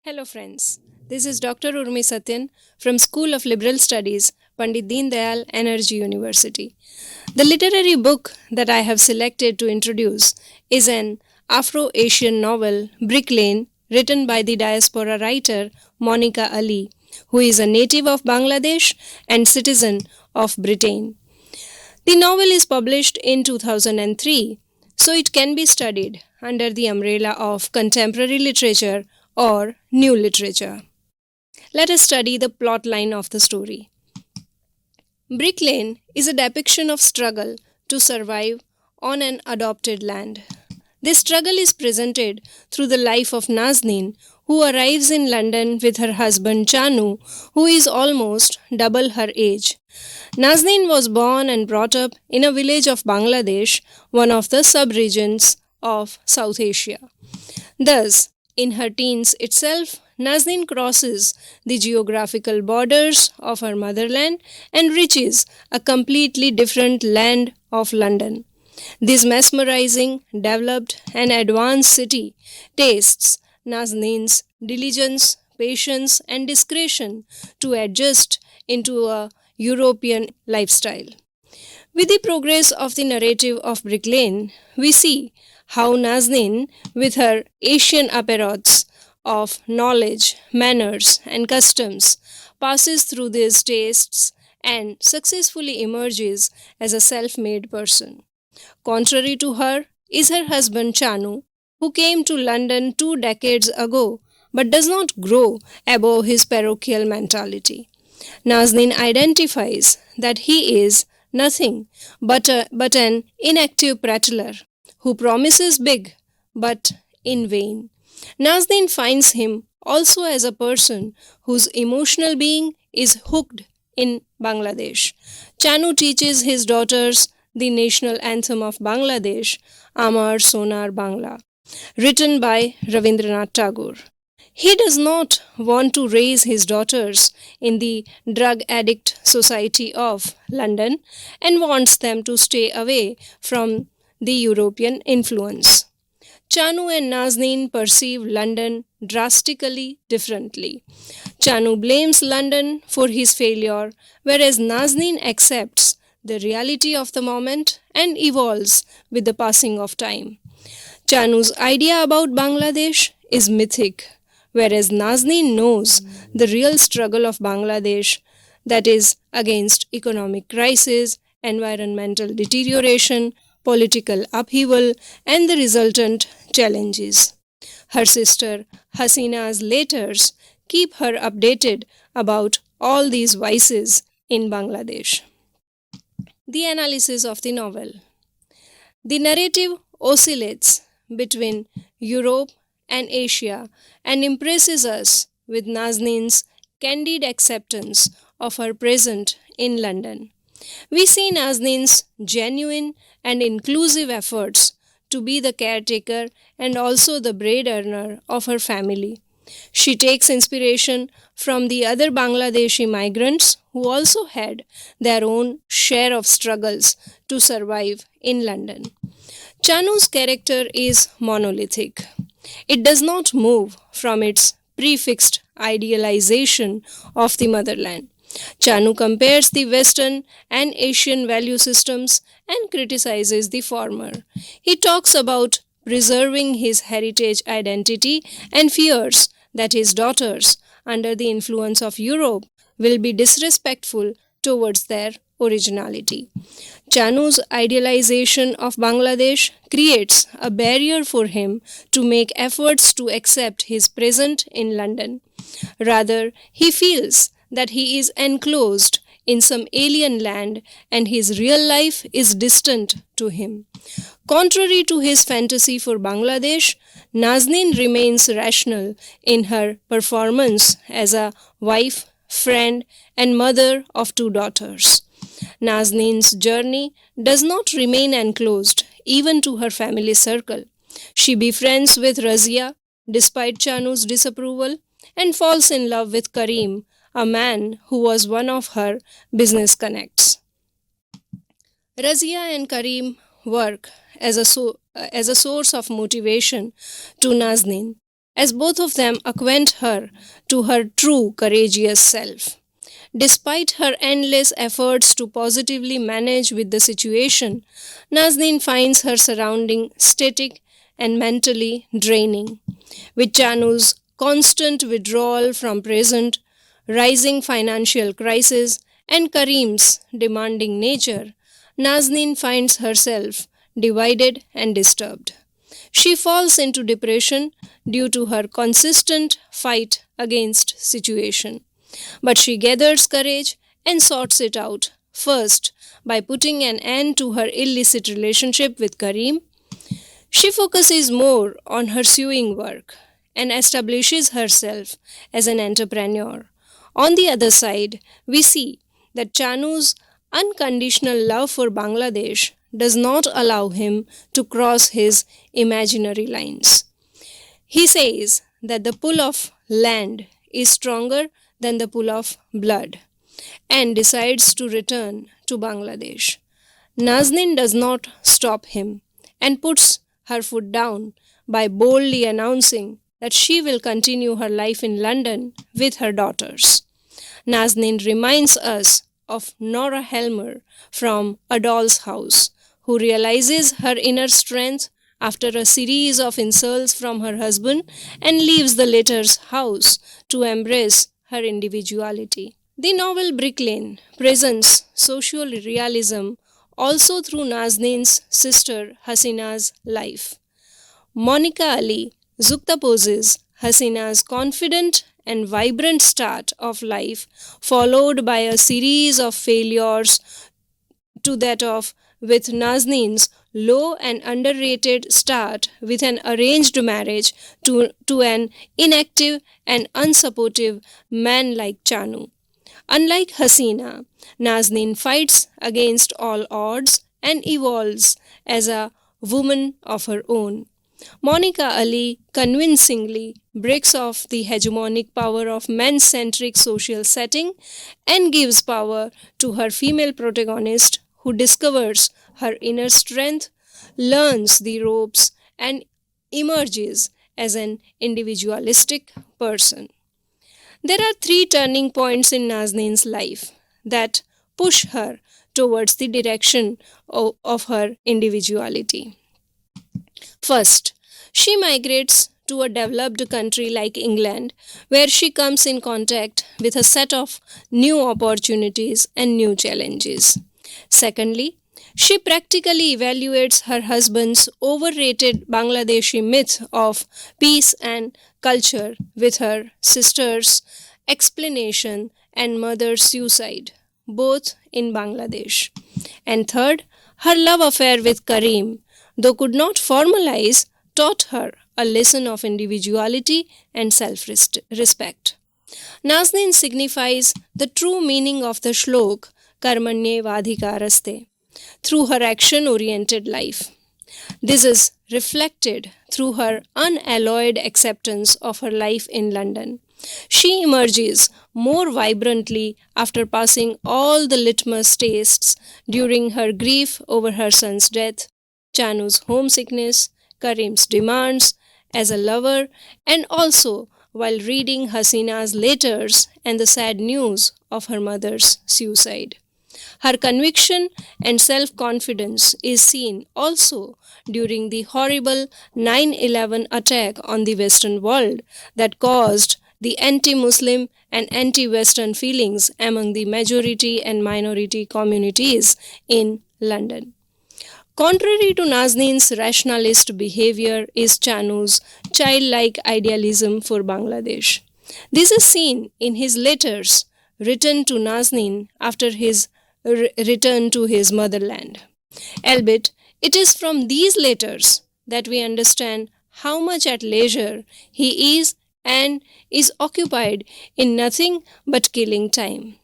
Hello friends, this is Dr. Urmi Satyan from School of Liberal Studies, Pandit Deendayal, Energy University. The literary book that I have selected to introduce is an Afro-Asian novel, Bricklane, written by the diaspora writer Monica Ali, who is a native of Bangladesh and citizen of Britain. The novel is published in 2003, so it can be studied under the umbrella of contemporary literature or new literature. Let us study the plot line of the story. Bricklane is a depiction of struggle to survive on an adopted land. This struggle is presented through the life of Nazneen, who arrives in London with her husband Chanu, who is almost double her age. Nazneen was born and brought up in a village of Bangladesh, one of the sub-regions of South Asia. Thus, in her teens itself, Nazneen crosses the geographical borders of her motherland and reaches a completely different land of London. This mesmerizing, developed, and advanced city tastes Nazneen's diligence, patience, and discretion to adjust into a European lifestyle. With the progress of the narrative of Bricklane, we see how Nazneen, with her Asian apparaturs of knowledge, manners, and customs, passes through these tastes and successfully emerges as a self-made person. Contrary to her is her husband Chanu, who came to London 2 decades ago but does not grow above his parochial mentality. Nazneen identifies that he is nothing but an inactive prattler who promises big but in vain. Nazneen finds him also as a person whose emotional being is hooked in Bangladesh. Chanu teaches his daughters the national anthem of Bangladesh, Amar, Sonar, Bangla, written by Rabindranath Tagore. He does not want to raise his daughters in the drug addict society of London and wants them to stay away from the European influence. Chanu and Nazneen perceive London drastically differently. Chanu blames London for his failure, whereas Nazneen accepts the reality of the moment and evolves with the passing of time. Chanu's idea about Bangladesh is mythic, whereas Nazneen knows the real struggle of Bangladesh, that is against economic crisis, environmental deterioration, political upheaval, and the resultant challenges. Her sister Hasina's letters keep her updated about all these vices in Bangladesh. The analysis of the novel. The narrative oscillates between Europe and Asia and impresses us with Nazneen's candid acceptance of her present in London. We see Nazneen's genuine and inclusive efforts to be the caretaker and also the bread earner of her family. She takes inspiration from the other Bangladeshi migrants who also had their own share of struggles to survive in London. Chanu's character is monolithic. It does not move from its prefixed idealization of the motherland. Chanu compares the Western and Asian value systems and criticizes the former. He talks about preserving his heritage identity and fears that his daughters, under the influence of Europe, will be disrespectful towards their originality. Chanu's idealization of Bangladesh creates a barrier for him to make efforts to accept his present in London. Rather, he feels that he is enclosed in some alien land and his real life is distant to him. Contrary to his fantasy for Bangladesh, Nazneen remains rational in her performance as a wife, friend, and mother of 2 daughters. Nazneen's journey does not remain enclosed even to her family circle. She befriends with Razia despite Chanu's disapproval and falls in love with Karim, a man who was one of her business connects. Razia and Karim work as a source of motivation to Nazneen, as both of them acquaint her to her true courageous self. Despite her endless efforts to positively manage with the situation, Nazneen finds her surrounding static and mentally draining. With Chanu's constant withdrawal from present, rising financial crisis, and Karim's demanding nature, Nazneen finds herself divided and disturbed. She falls into depression due to her consistent fight against situation. But she gathers courage and sorts it out, first by putting an end to her illicit relationship with Karim. She focuses more on her sewing work and establishes herself as an entrepreneur. On the other side, we see that Chanu's unconditional love for Bangladesh does not allow him to cross his imaginary lines. He says that the pull of land is stronger than the pull of blood and decides to return to Bangladesh. Nazneen does not stop him and puts her foot down by boldly announcing that she will continue her life in London with her daughters. Nazneen reminds us of Nora Helmer from A Doll's House, who realizes her inner strength after a series of insults from her husband and leaves the latter's house to embrace her individuality. The novel Bricklane presents social realism also through Nazneen's sister Hasina's life. Monica Ali juxtaposes Hasina's confident and vibrant start of life, followed by a series of failures, to that of with Nazneen's low and underrated start with an arranged marriage to an inactive and unsupportive man like Chanu. Unlike Hasina, Nazneen fights against all odds and evolves as a woman of her own. Monica Ali convincingly breaks off the hegemonic power of man-centric social setting and gives power to her female protagonist, who discovers her inner strength, learns the ropes, and emerges as an individualistic person. There are three turning points in Nazneen's life that push her towards the direction of her individuality. First, she migrates to a developed country like England, where she comes in contact with a set of new opportunities and new challenges. Secondly, she practically evaluates her husband's overrated Bangladeshi myth of peace and culture with her sister's explanation and mother's suicide, both in Bangladesh. And third, her love affair with Karim, though could not formalize, taught her a lesson of individuality and self-respect. Nazneen signifies the true meaning of the shlok Karmanye Vadhikaraste through her action-oriented life. This is reflected through her unalloyed acceptance of her life in London. She emerges more vibrantly after passing all the litmus tests during her grief over her son's death, Chanu's homesickness, Karim's demands as a lover, and also while reading Hasina's letters and the sad news of her mother's suicide. Her conviction and self-confidence is seen also during the horrible 9/11 attack on the Western world that caused the anti-Muslim and anti-Western feelings among the majority and minority communities in London. Contrary to Nazneen's rationalist behavior is Chanu's childlike idealism for Bangladesh. This is seen in his letters written to Nazneen after his return to his motherland. Albeit, it is from these letters that we understand how much at leisure he is and is occupied in nothing but killing time.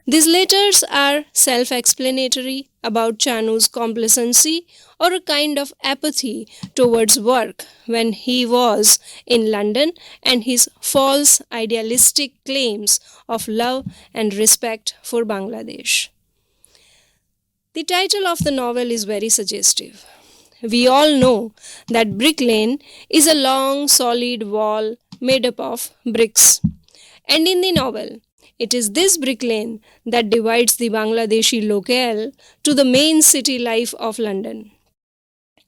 These letters are self-explanatory about Chanu's complacency or a kind of apathy towards work when he was in London and his false idealistic claims of love and respect for Bangladesh. The title of the novel is very suggestive. we all know that bricklane is a long, solid wall made up of bricks. And in the novel, it is this bricklane that divides the Bangladeshi locale to the main city life of London.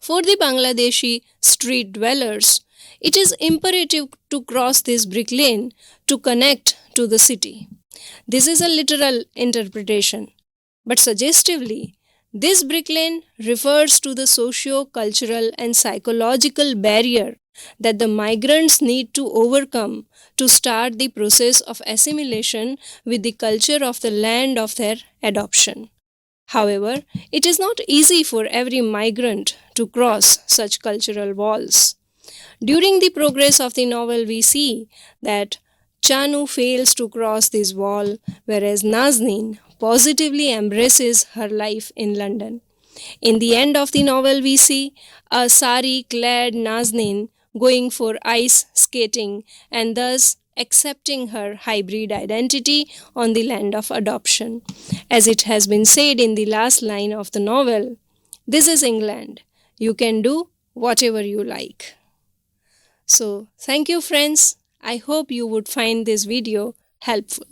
For the Bangladeshi street dwellers, it is imperative to cross this brick lane to connect to the city. This is a literal interpretation, but suggestively, this brick lane refers to the socio-cultural and psychological barrier that the migrants need to overcome to start the process of assimilation with the culture of the land of their adoption. However, it is not easy for every migrant to cross such cultural walls. During the progress of the novel, we see that Chanu fails to cross this wall, whereas Nazneen positively embraces her life in London. In the end of the novel, we see a sari clad Nazneen going for ice skating and thus accepting her hybrid identity on the land of adoption. As it has been said in the last line of the novel, this is England. You can do whatever you like. So, thank you friends. I hope you would find this video helpful.